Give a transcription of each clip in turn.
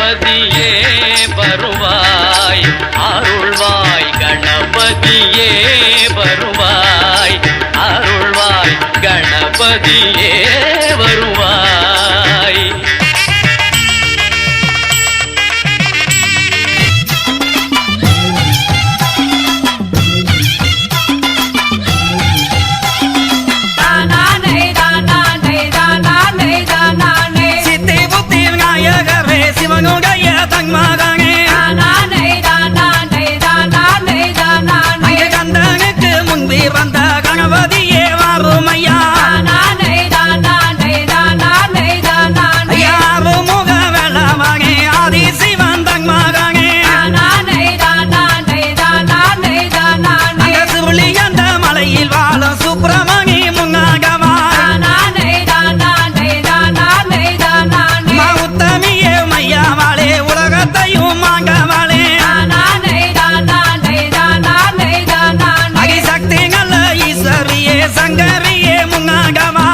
கணபதியே வருவாய் அருள்வாய் கணபதியே வருவாய் அருள்வாய் கணபதியே வருவாய் சிவனுடைய தன்மாதானே கந்தனுக்கு முன்பு வந்த கணபதியே வாருமையா யாரு முக வேளவானே ஆதி சிவன் தன்மாதானே சுருளி அந்த மலையில் வாழும் சுப்பிரமணி முன்னாகவா மையாவாளே உலகத்தையும் மாங்கவாளே அகிசக்தி நல்ல ஈஸ்வரியே சங்கரியே முன்னாகவா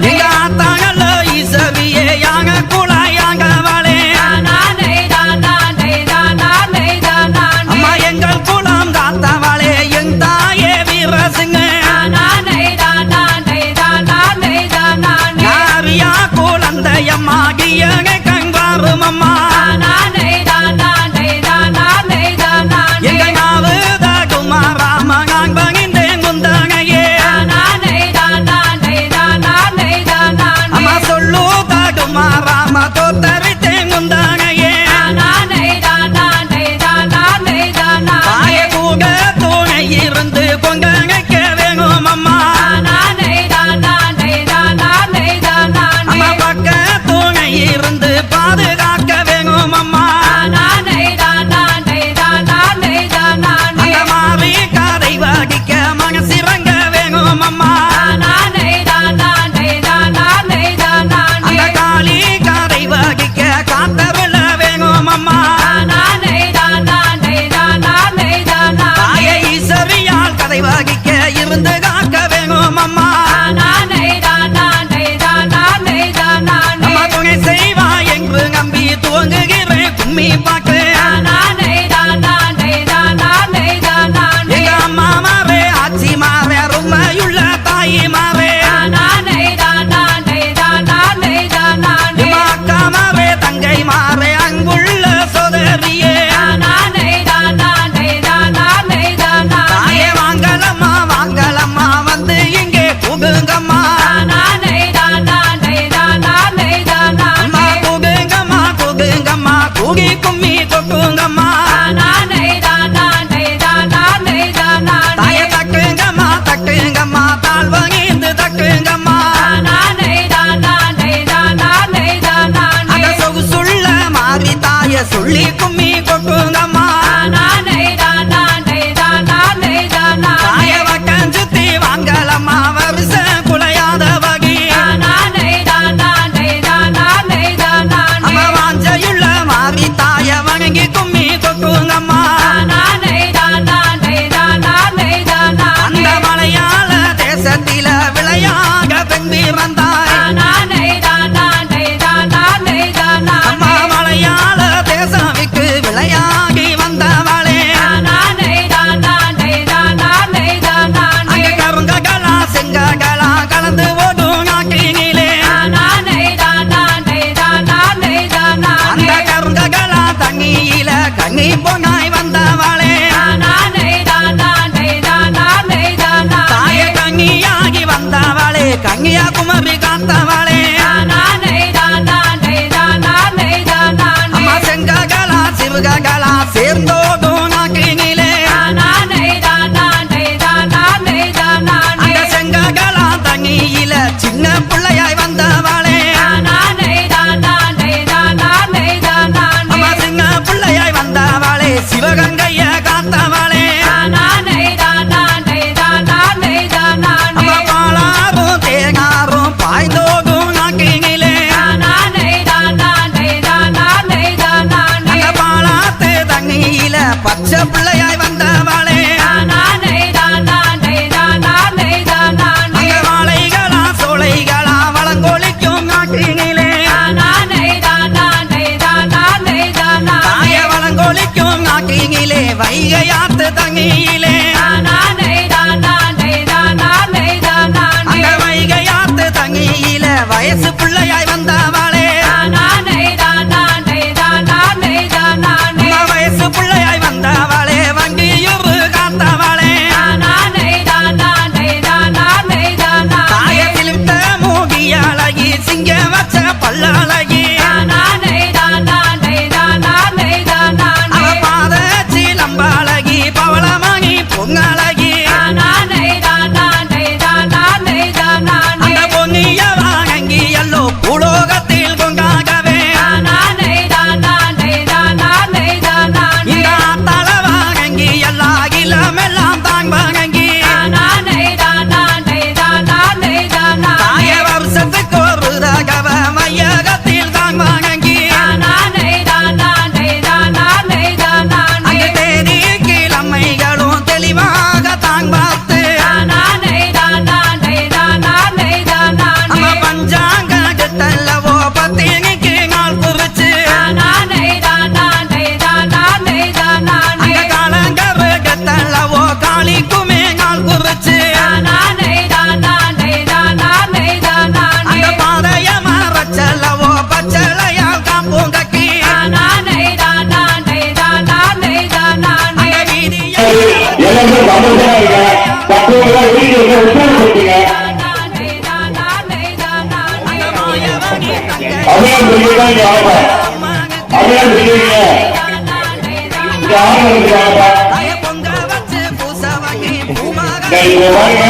எங்க ஆத்தா நல்ல ஈஸ்வரியே யாக குழாயாங்கவாளே அம்மா எங்கள் குலம் தாத்தாவாளே என் தாயே வீரசிங்க குழந்தையம்மாகியங்க கங்காரும் அம்மா எங்க நாவுத குமாராமகாங் பகிந்தேன் குந்தனையே அம்மா சொல்லுத குமாராம தோத்தரித்தேன் குந்தனையே தாய கூட துணை இருந்து பொங்கனைக்க வேணும் அம்மா அம்மா பக்க துணை இருந்து வயசு பிள்ளையாய் வந்தவாளே வயசு பிள்ளையாய் வந்தவாளே வங்கியூர் காத்தவாளே தாயத்திலிட்ட மூகி அழகி சிங்க வச்ச பல்லழகி அவ பாத சீலம்பழகி பவளமணி பொங்கழகி அந்த பொன்னிய வாங்கி எல்லோ பூலோகத்தில் பொங்காகவே இந்த தல வாங்கி எல்லா இளமெல்லாம் தாங் வாங்கி தாய வருஷத்துக்கு ஒரு தகவ மையகத்தில் தாங் வாங்கி அங்கு தேதி கிழமைகளும் தெளிவாக தாங் பார்த்து நம்ம பஞ்சாங்கல்லவோ பத்தினிக்கு நாள் குறிச்சு அங்க காலங்கருகத்தல்லவோ காளிக்குமே நாள் குறிச்சு அந்த பாதைய மரச்சல்லவோ பச்சளையால் காம்பூங்கக்கி அந்த வீதியை எல்லாரும் சந்தோஷமா இருக்க தற்போது வீடியோ உற்சாகப்படுத்துங்க அபியான் சொல்லிதான் இங்க ஆரம்பா அபியான் சொல்லிருக்கீங்க இங்க ஆரம்பிச்சுக்காங்கப்பா இங்க பாருங்க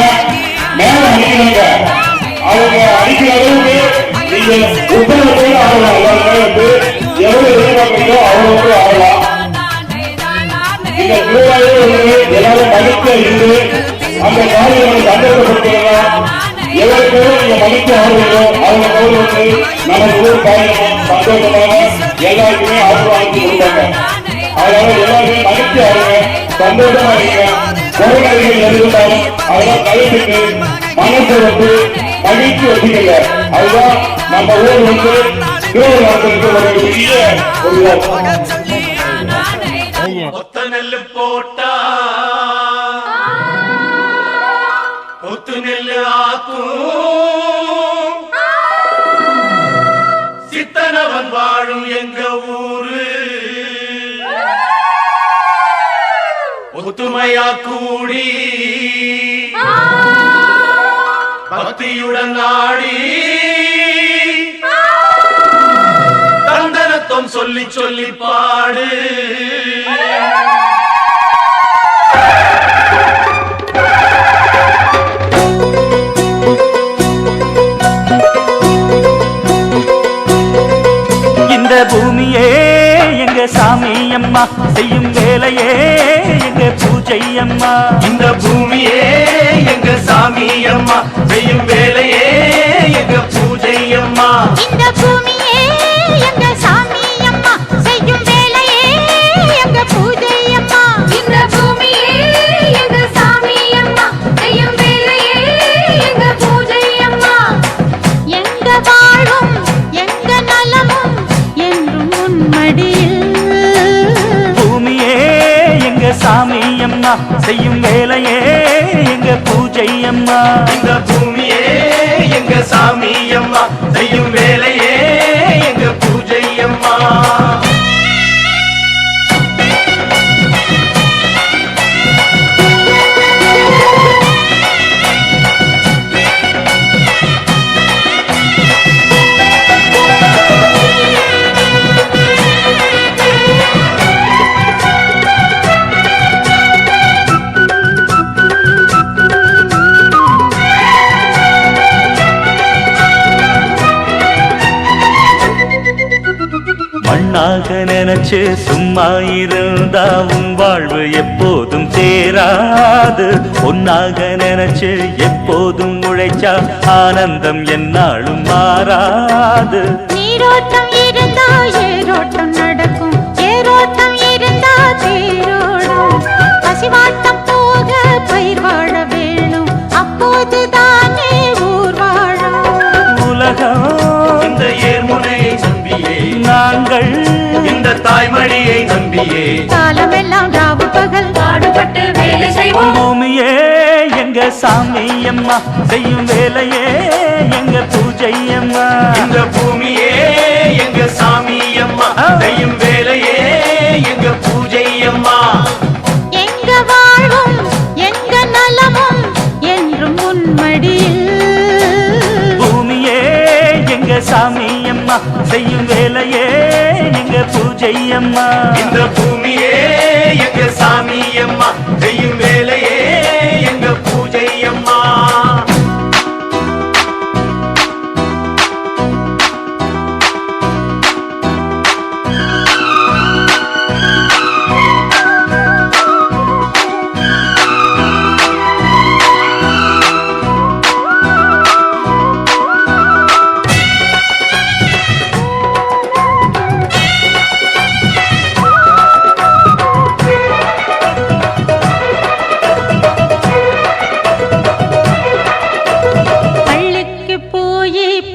மேல அடிக்கிறாங்க அவங்க அடிக்கிற அளவுக்கு நீங்க உத்தரவு ஆடலாம் எல்லாருமே எவ்வளவு எதிர்பார்க்கிறீங்களோ அவ்வளவுக்கு ஆடலாம் இந்த திருவாயே எல்லாரும் மகிழ்ச்சியா இருந்து அந்த காரியங்களை சந்தோஷப்படுத்தலாம் எவ்வளவு நீங்க மகிழ்ச்சி ஆடுறீங்களோ அவங்க வந்து நமக்கு ஒரு காரியம் சந்தோஷமாக எல்லாருக்குமே ஆசீர்வாதம் கொடுப்பாங்க. அதனால எல்லாருமே மகிழ்ச்சி ஆடுங்க, சந்தோஷமா இருங்க. குறைகள் இருந்தாலும் அதெல்லாம் கழிச்சுட்டு மனசை வந்து மகிழ்ச்சி வச்சுக்கல. அதுதான் நம்ம ஊர் வந்து திருவிழாக்களுக்கு ஒரு பெரிய ஒரு ஒத்த நெல்லு போட்டா ஒத்து நெல்லு ஆக்கும் சித்தனவன் வாழும் எங்க ஊரு ஒத்துமையா கூடி பக்தியுடன் ஆடி தந்தனத்தம் சொல்லி சொல்லி பாடு இந்த பூமியே எங்க சாமி அம்மா செய்யும் வேலையே எங்க பூஜை அம்மா. இந்த பூமியே எங்க சாமி அம்மா செய்யும் வேலையே எங்க பூஜை அம்மா. இந்த பூமியே எங்க சாமி அம்மா செய்யும் வேலையே எங்க பூஜை அம்மா. இந்த பூமியே எங்க சாமி அம்மா செய்யும் வேலையே எங்க பூஜை அம்மா. எங்க வாழும் எங்க நலமும் என்றும் உன்மடியில். பூமியே எங்க சாமி அம்மா செய்யும் வேலையே எங்க பூஜை அம்மா. இந்த பூமியே எங்க சாமி அம்மா செய்யும் வேலையே எங்க பூஜை அம்மா. மண்ணாக நினைச்சு சும்மா இருந்தா உன் வாழ்வு எப்போதும் தேராது. பொன்னாக நினைச்சு எப்போதும் உழைச்சா ஆனந்தம் என்னாலும் மாறாது. நீரோட்டம் இருந்தா ஏரோட்டம் நடக்கும், ஏரோட்டம் இருந்தா தேரோடும். பசிவாட்டம் போக பயிர் வாழ வேணும், அப்போது தானே ஊர் வாழும். உலகம் இந்த ஏர்முனையை நம்பியே நாங்கள் இந்த தாய்மடியை நம்பியே காலமெல்லாம் ராவு பகல் பாடுபட்டு வேலை செய்வோம். பூமியே எங்க சாமி அம்மா செய்யும் வேலையே எங்க பூஜை பூஜை அம்மா. இந்த பூமியே எங்க சாமி அம்மா செய்யும் வேலையே எங்க பூஜை அம்மா. எங்க வாழ்வும் எங்க நலமும் என்றும் உன்மடியில். பூமியே எங்க சாமி அம்மா செய்யும் வேலையே எங்க பூஜை அம்மா. இந்த பூமியே எங்க சாமி அம்மா செய்யும் வேலையே எங்க பூஜை அம்மா.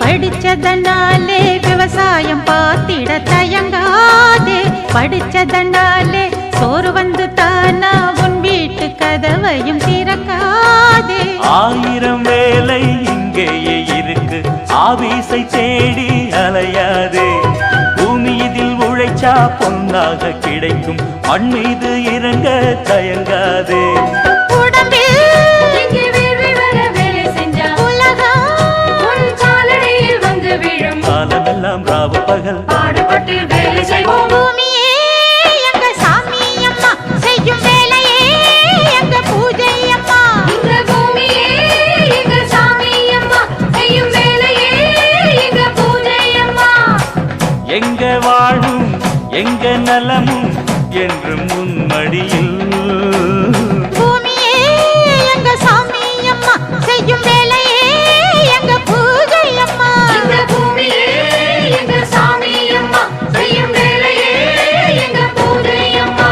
படிச்சதனாலே விவசாயம் பார்த்திட தயங்காதே. படிச்சதனாலே சோறு வந்து தானா உன் வீட்டு கதவையும் திறக்காதே. 1000 வேலை இங்கேயே இருக்கு, ஆபீஸை தேடி அலையாதே. பூமி இதில் உழைச்சா பொன்னாக கிடைக்கும், மண் மீது இறங்க தயங்காதே. காலமெல்லாம் ராவு பகல் பாடுபட்டு வேலை செய்வோம். பூமியே எங்க சாமி அம்மா செய்யும் வேலையே எங்க பூஜை அம்மா. இந்த பூமியே எங்க சாமி அம்மா செய்யும் வேலையே எங்க பூஜை அம்மா. எங்க வாழும் எங்க நலமும் என்றும் முன்மடியில். பூமியே எங்க சாமி அம்மா செய்யும் வேலையே எங்க பூஜை அம்மா. இந்த பூமியே எங்க சாமி அம்மா செய்யும் வேலையே எங்க பூஜை அம்மா.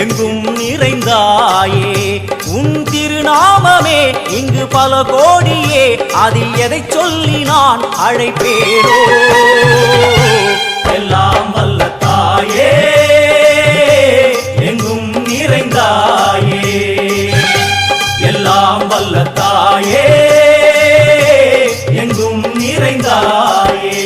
எங்கும் நிறைந்தாயே உன் திருநாமமே இங்கு பல கோடியே அதில் எதை சொல்லி நான் அழைப்பேனோ எல்லாம் வல்ல தாயே எங்கும் நிறைந்தாயே எல்லாம் வல்ல தாயே எங்கும் நிறைந்தாயே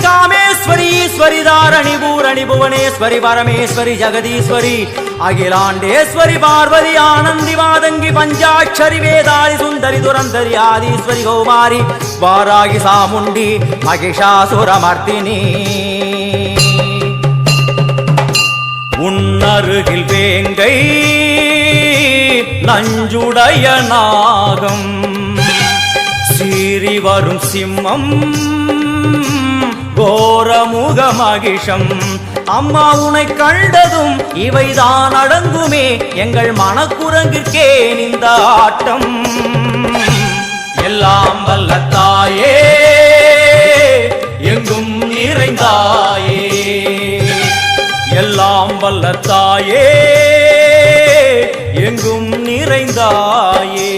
कामेश्वरी धारणी पूरणी भुवनेश्वरी परमेश्वरी जगदीश्वरी अखिलांडेश्वरी पार्वती आनंदी मादंगी पंचाक्षरी वेदारी सुंदरी दुरंधरी आदीश्वरी कौमारी वारागी सामुंडी महिषासुरमर्दिनी उन्नरुगिल वेंगै नंजुडय नागम सीरी वरुम सिम्मम கோரமுக மகிஷம் அம்மா உன்னை கண்டதும் இவைதான் அடங்குமே எங்கள் மனக்குரங்கிற்கே இந்த ஆட்டம் எல்லாம் வல்ல தாயே எங்கும் நிறைந்தாயே எல்லாம் வல்ல தாயே எங்கும் நிறைந்தாயே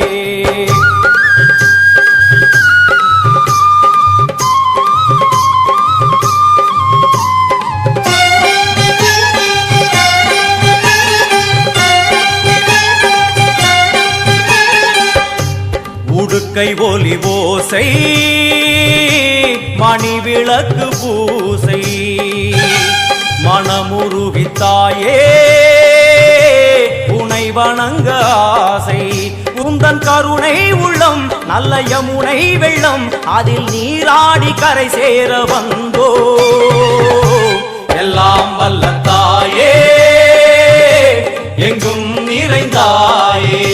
உடுக்கை ஒலி ஓசை மணி விளக்கு பூசை மனமுருகித்தாயே உனை வணங்க ஆசை உந்தன் கருணை உள்ளம் நல்ல யமுனை வெள்ளம் அதில் நீராடி கரை சேர வந்தோ எல்லாம் வல்ல தாயே எங்கும் நிறைந்தாயே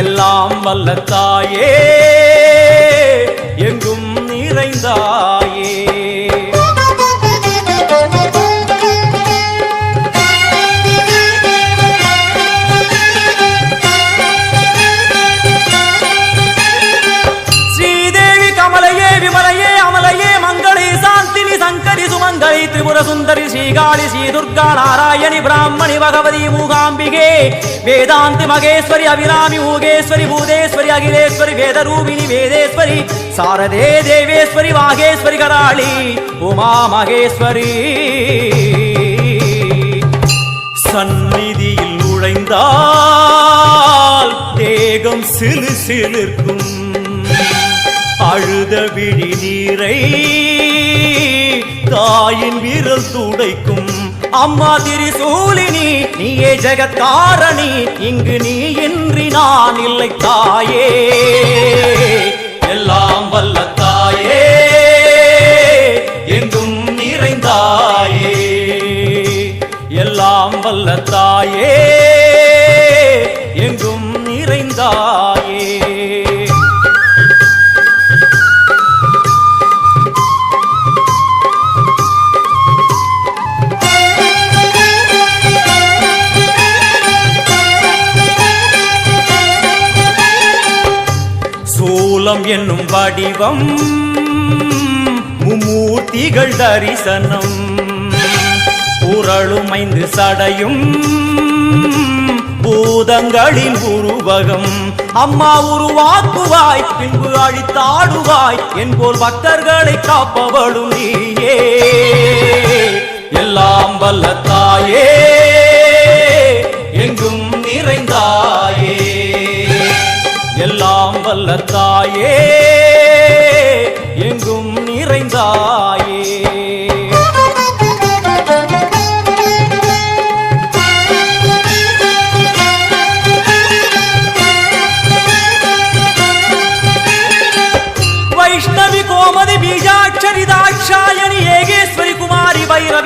எல்லாம் வல்ல தாயே எங்கும் நிறைந்தாயே ஸ்ரீதேவி கமலையே விமலையே அமலையே மங்களே சாந்தினி சங்கரி சுமங்கரி திரிபுர சுந்தரி ஸ்ரீகாளி ஸ்ரீ துர்கா நாராயணி பிராமணி பகவதி மூகாம்பிகே வேதாந்தி மகேஸ்வரி அபிராமி மூகேஸ்வரி பூதேஸ்வரி அகிலேஸ்வரி வேதரூபிணி வேதேஸ்வரி சாரதே தேவேஸ்வரி வாகேஸ்வரி கராளி உமா மகேஸ்வரி சந்நிதியில் நுழைந்தால் தேகம் சிலு சிலிர்க்கும் அழுத விழி நீரை தாயின் விரல் துடைக்கும் அம்மா திரிசூலினி நீயே ஜெகத்காரணி இங்கு நீ இன்றி நான் இல்லை தாயே எல்லாம் வல்ல தாயே எங்கும் நிறைந்தாயே எல்லாம் வல்ல தாயே எங்கும் நிறைந்தாயே சூலம் என்னும் வடிவம் மும்மூர்த்திகள் தரிசனம் உரளுமைந்து சடையும் பூதங்களின் உருவகம் அம்மா உருவாக்குவாய் பின்பு அழித்தாடுவாய் என்போல் பக்தர்களை காப்பவளும் நீயே எல்லாம் வல்ல தாயே எங்கும் நிறைந்தாயே எல்லாம் வல்ல தாயே எங்கும் நிறைந்தாயே வைஷ்ணவி கோமதி பீஜாட்சரி தாட்சாயணி